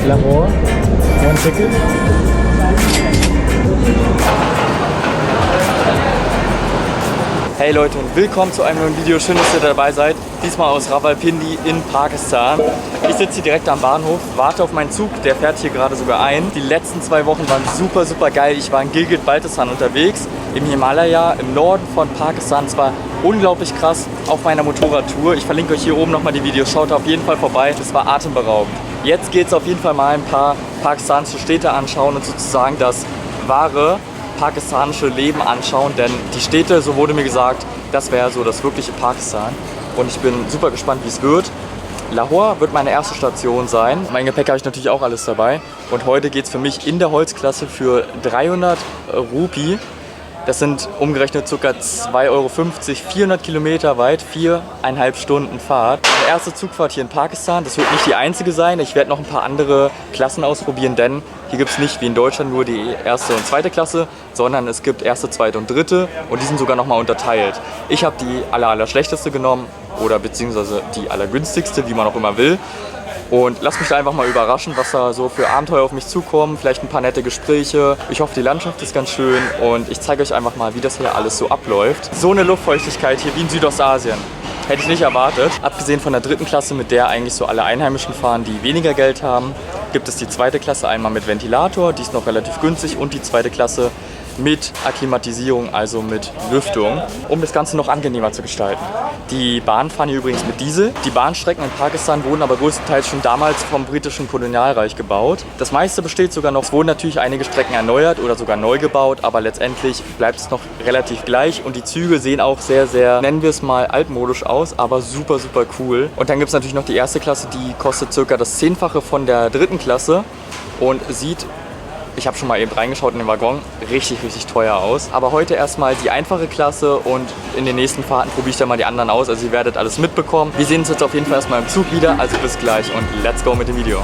Lahore. One ticket. Hey Leute und willkommen zu einem neuen Video. Schön, dass ihr dabei seid. Diesmal aus Rawalpindi in Pakistan. Ich sitze hier direkt am Bahnhof, warte auf meinen Zug. Der fährt hier gerade sogar ein. Die letzten 2 Wochen waren super geil. Ich war in Gilgit-Baltistan unterwegs, im Himalaya, im Norden von Pakistan. Es war unglaublich krass auf meiner Motorradtour. Ich verlinke euch hier oben nochmal die Videos. Schaut auf jeden Fall vorbei. Das war atemberaubend. Jetzt geht es auf jeden Fall mal ein paar pakistanische Städte anschauen und sozusagen das wahre pakistanische Leben anschauen, denn die Städte, so wurde mir gesagt, das wäre so das wirkliche Pakistan und ich bin super gespannt, wie es wird. Lahore wird meine erste Station sein. Mein Gepäck habe ich natürlich auch alles dabei und heute geht es für mich in der Holzklasse für 300 Rupie. Das sind umgerechnet ca. 2,50 Euro, 400 Kilometer weit, 4,5 Stunden Fahrt. Meine erste Zugfahrt hier in Pakistan, das wird nicht die einzige sein. Ich werde noch ein paar andere Klassen ausprobieren, denn hier gibt es nicht wie in Deutschland nur die erste und zweite Klasse, sondern es gibt erste, zweite und dritte und die sind sogar nochmal unterteilt. Ich habe die allerschlechteste genommen oder beziehungsweise die allergünstigste, wie man auch immer will. Und lasst mich da einfach mal überraschen, was da so für Abenteuer auf mich zukommen. Vielleicht ein paar nette Gespräche. Ich hoffe, die Landschaft ist ganz schön und ich zeige euch einfach mal, wie das hier alles so abläuft. So eine Luftfeuchtigkeit hier wie in Südostasien. Hätte ich nicht erwartet. Abgesehen von der dritten Klasse, mit der eigentlich so alle Einheimischen fahren, die weniger Geld haben, gibt es die zweite Klasse einmal mit Ventilator, die ist noch relativ günstig, und die zweite Klasse mit Akklimatisierung, also mit Lüftung, um das Ganze noch angenehmer zu gestalten. Die Bahnen fahren hier übrigens mit Diesel. Die Bahnstrecken in Pakistan wurden aber größtenteils schon damals vom britischen Kolonialreich gebaut. Das meiste besteht sogar noch. Es wurden natürlich einige Strecken erneuert oder sogar neu gebaut, aber letztendlich bleibt es noch relativ gleich und die Züge sehen auch sehr, nennen wir es mal, altmodisch aus, aber super cool. Und dann gibt es natürlich noch die erste Klasse, die kostet circa das 10-fache von der dritten Klasse und sieht, ich habe schon mal eben reingeschaut in den Waggon, richtig teuer aus. Aber heute erstmal die einfache Klasse und in den nächsten Fahrten probiere ich dann mal die anderen aus. Also ihr werdet alles mitbekommen. Wir sehen uns jetzt auf jeden Fall erstmal im Zug wieder. Also bis gleich und let's go mit dem Video.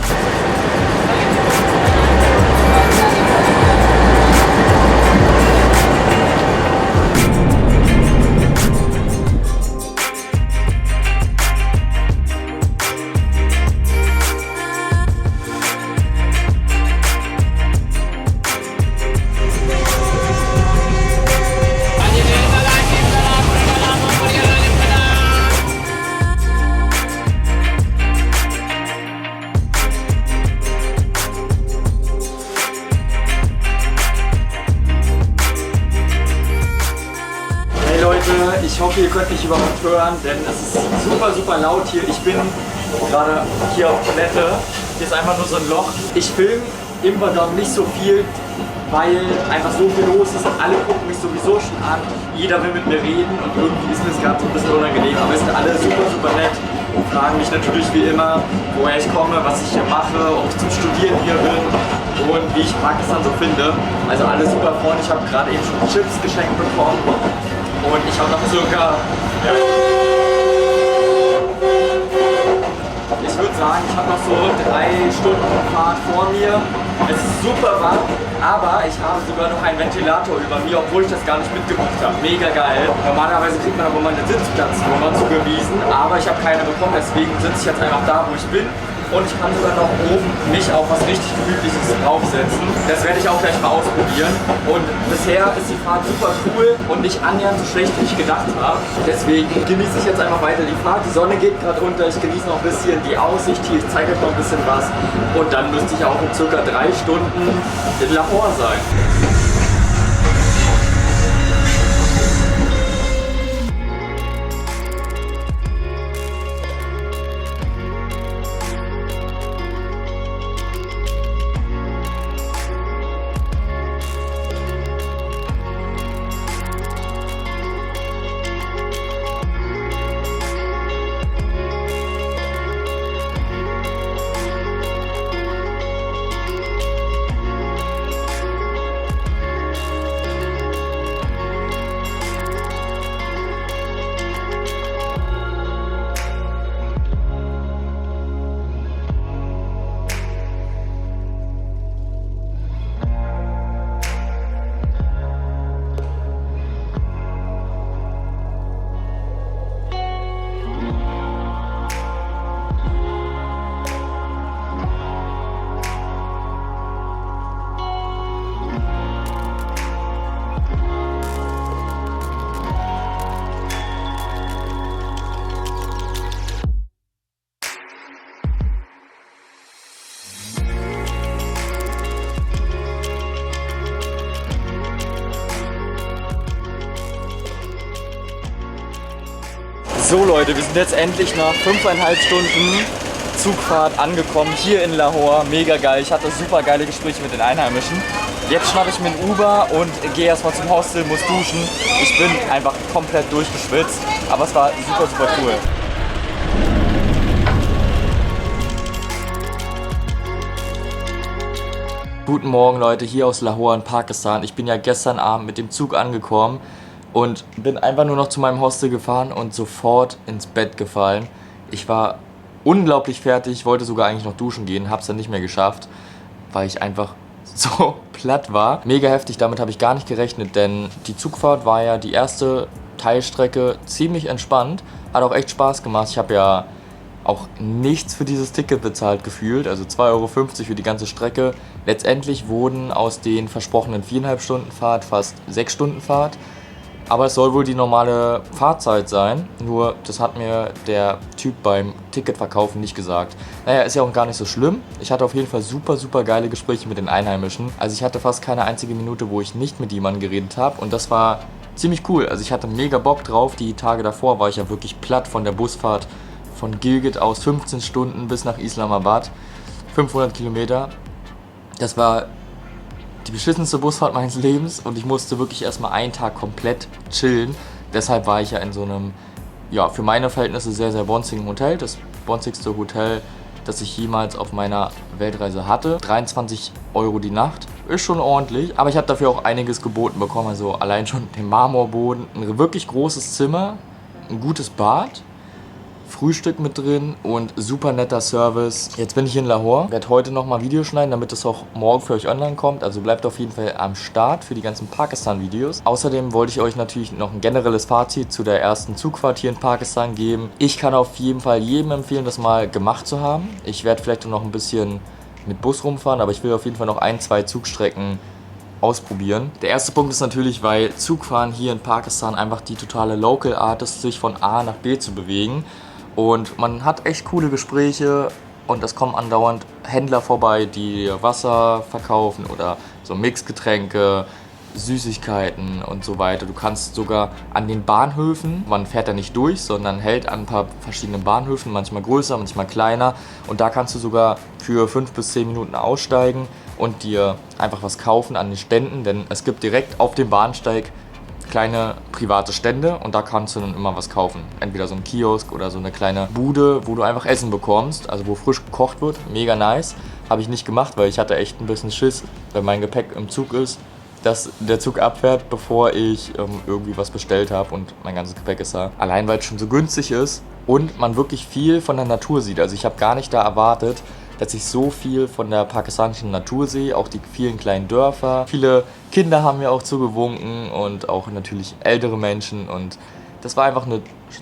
Ich hoffe, ihr könnt mich überhaupt hören, denn es ist super laut hier. Ich bin gerade hier auf Toilette. Hier ist einfach nur so ein Loch. Ich filme im Waggon nicht so viel, weil einfach so viel los ist. Alle gucken mich sowieso schon an. Jeder will mit mir reden und irgendwie ist mir das gerade so ein bisschen unangenehm. Aber es sind alle super nett und fragen mich natürlich wie immer, woher ich komme, was ich hier mache, ob ich zum Studieren hier bin und wie ich Pakistan so finde. Also alle super freundlich. Ich habe gerade eben schon Chips geschenkt bekommen. Und ich habe noch circa, ich würde sagen, ich habe noch so 3 Stunden Fahrt vor mir. Es ist super warm, aber ich habe sogar noch einen Ventilator über mir, obwohl ich das gar nicht mitgebracht habe. Mega geil. Normalerweise kriegt man aber mal eine Sitzplatznummer zugewiesen, aber ich habe keine bekommen, deswegen sitze ich jetzt einfach da, wo ich bin. Und ich kann sogar noch oben mich auf was richtig Gemütliches draufsetzen. Das werde ich auch gleich mal ausprobieren. Und bisher ist die Fahrt super cool und nicht annähernd so schlecht, wie ich gedacht habe. Deswegen genieße ich jetzt einfach weiter die Fahrt. Die Sonne geht gerade unter, ich genieße noch ein bisschen die Aussicht hier. Ich zeige euch noch ein bisschen was. Und dann müsste ich auch in circa 3 Stunden in Lahore sein. So Leute, wir sind jetzt endlich nach 5,5 Stunden Zugfahrt angekommen, hier in Lahore. Mega geil, ich hatte super geile Gespräche mit den Einheimischen. Jetzt schnappe ich mir ein Uber und gehe erstmal zum Hostel, muss duschen. Ich bin einfach komplett durchgeschwitzt, aber es war super, super cool. Guten Morgen Leute, hier aus Lahore in Pakistan. Ich bin ja gestern Abend mit dem Zug angekommen und bin einfach nur noch zu meinem Hostel gefahren und sofort ins Bett gefallen. Ich war unglaublich fertig, wollte sogar eigentlich noch duschen gehen, hab's dann nicht mehr geschafft, weil ich einfach so platt war. Mega heftig, damit habe ich gar nicht gerechnet, denn die Zugfahrt war ja die erste Teilstrecke ziemlich entspannt. Hat auch echt Spaß gemacht. Ich habe ja auch nichts für dieses Ticket bezahlt gefühlt, also 2,50 Euro für die ganze Strecke. Letztendlich wurden aus den versprochenen 4,5 Stunden Fahrt fast 6 Stunden Fahrt. Aber es soll wohl die normale Fahrzeit sein, nur das hat mir der Typ beim Ticketverkaufen nicht gesagt. Naja, ist ja auch gar nicht so schlimm. Ich hatte auf jeden Fall super, super geile Gespräche mit den Einheimischen. Also ich hatte fast keine einzige Minute, wo ich nicht mit jemandem geredet habe und das war ziemlich cool. Also ich hatte mega Bock drauf. Die Tage davor war ich ja wirklich platt von der Busfahrt von Gilgit aus 15 Stunden bis nach Islamabad, 500 Kilometer. Das war die beschissenste Busfahrt meines Lebens und ich musste wirklich erstmal einen Tag komplett chillen. Deshalb war ich ja in so einem, ja, für meine Verhältnisse sehr, sehr bonzigen Hotel. Das bonzigste Hotel, das ich jemals auf meiner Weltreise hatte. 23 Euro die Nacht. Ist schon ordentlich, aber ich habe dafür auch einiges geboten bekommen. Also allein schon den Marmorboden, ein wirklich großes Zimmer, ein gutes Bad, Frühstück mit drin und super netter Service. Jetzt bin ich in Lahore, werde heute nochmal Videos schneiden, damit es auch morgen für euch online kommt. Also bleibt auf jeden Fall am Start für die ganzen Pakistan-Videos. Außerdem wollte ich euch natürlich noch ein generelles Fazit zu der ersten Zugfahrt hier in Pakistan geben. Ich kann auf jeden Fall jedem empfehlen, das mal gemacht zu haben. Ich werde vielleicht noch ein bisschen mit Bus rumfahren, aber ich will auf jeden Fall noch 1, 2 Zugstrecken ausprobieren. Der erste Punkt ist natürlich, weil Zugfahren hier in Pakistan einfach die totale Local Art ist, sich von A nach B zu bewegen. Und man hat echt coole Gespräche und es kommen andauernd Händler vorbei, die Wasser verkaufen oder so Mixgetränke, Süßigkeiten und so weiter. Du kannst sogar an den Bahnhöfen, man fährt da nicht durch, sondern hält an ein paar verschiedenen Bahnhöfen, manchmal größer, manchmal kleiner. Und da kannst du sogar für 5 bis 10 Minuten aussteigen und dir einfach was kaufen an den Ständen, denn es gibt direkt auf dem Bahnsteig kleine private Stände und da kannst du dann immer was kaufen. Entweder so ein Kiosk oder so eine kleine Bude, wo du einfach Essen bekommst, also wo frisch gekocht wird. Mega nice. Habe ich nicht gemacht, weil ich hatte echt ein bisschen Schiss, wenn mein Gepäck im Zug ist, dass der Zug abfährt, bevor ich irgendwie was bestellt habe und mein ganzes Gepäck ist da. Allein, weil es schon so günstig ist und man wirklich viel von der Natur sieht. Also ich habe gar nicht da erwartet, dass ich so viel von der pakistanischen Natur sehe, auch die vielen kleinen Dörfer. Viele Kinder haben mir auch zugewunken und auch natürlich ältere Menschen und das war einfach eine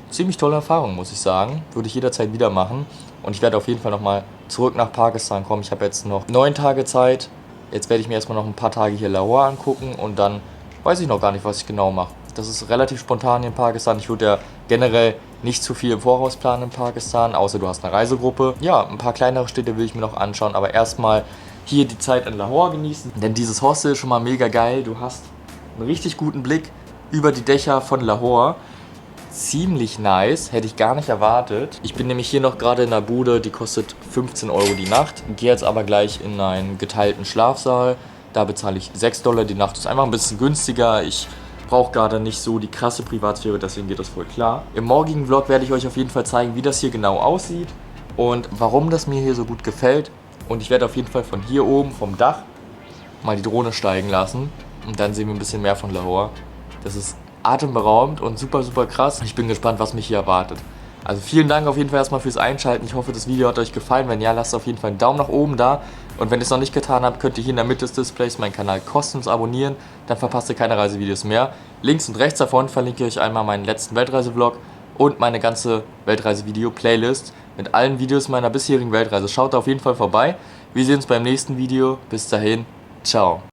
ziemlich tolle Erfahrung, muss ich sagen. Würde ich jederzeit wieder machen und ich werde auf jeden Fall nochmal zurück nach Pakistan kommen. Ich habe jetzt noch 9 Tage Zeit. Jetzt werde ich mir erstmal noch ein paar Tage hier Lahore angucken und dann weiß ich noch gar nicht, was ich genau mache. Das ist relativ spontan in Pakistan. Ich würde ja generell nicht zu viel im Voraus planen in Pakistan, außer du hast eine Reisegruppe. Ja, ein paar kleinere Städte will ich mir noch anschauen, aber erstmal hier die Zeit in Lahore genießen. Denn dieses Hostel ist schon mal mega geil. Du hast einen richtig guten Blick über die Dächer von Lahore. Ziemlich nice, hätte ich gar nicht erwartet. Ich bin nämlich hier noch gerade in der Bude, die kostet 15 Euro die Nacht. Gehe jetzt aber gleich in einen geteilten Schlafsaal. Da bezahle ich 6 Dollar die Nacht. Das ist einfach ein bisschen günstiger. Ich brauche gerade nicht so die krasse Privatsphäre, deswegen geht das voll klar. Im morgigen Vlog werde ich euch auf jeden Fall zeigen, wie das hier genau aussieht und warum das mir hier so gut gefällt. Und ich werde auf jeden Fall von hier oben, vom Dach, mal die Drohne steigen lassen. Und dann sehen wir ein bisschen mehr von Lahore. Das ist atemberaubend und super, super krass. Ich bin gespannt, was mich hier erwartet. Also vielen Dank auf jeden Fall erstmal fürs Einschalten. Ich hoffe, das Video hat euch gefallen. Wenn ja, lasst auf jeden Fall einen Daumen nach oben da. Und wenn ihr es noch nicht getan habt, könnt ihr hier in der Mitte des Displays meinen Kanal kostenlos abonnieren. Dann verpasst ihr keine Reisevideos mehr. Links und rechts davon verlinke ich euch einmal meinen letzten Weltreisevlog und meine ganze Weltreisevideo-Playlist mit allen Videos meiner bisherigen Weltreise. Schaut da auf jeden Fall vorbei. Wir sehen uns beim nächsten Video. Bis dahin, ciao.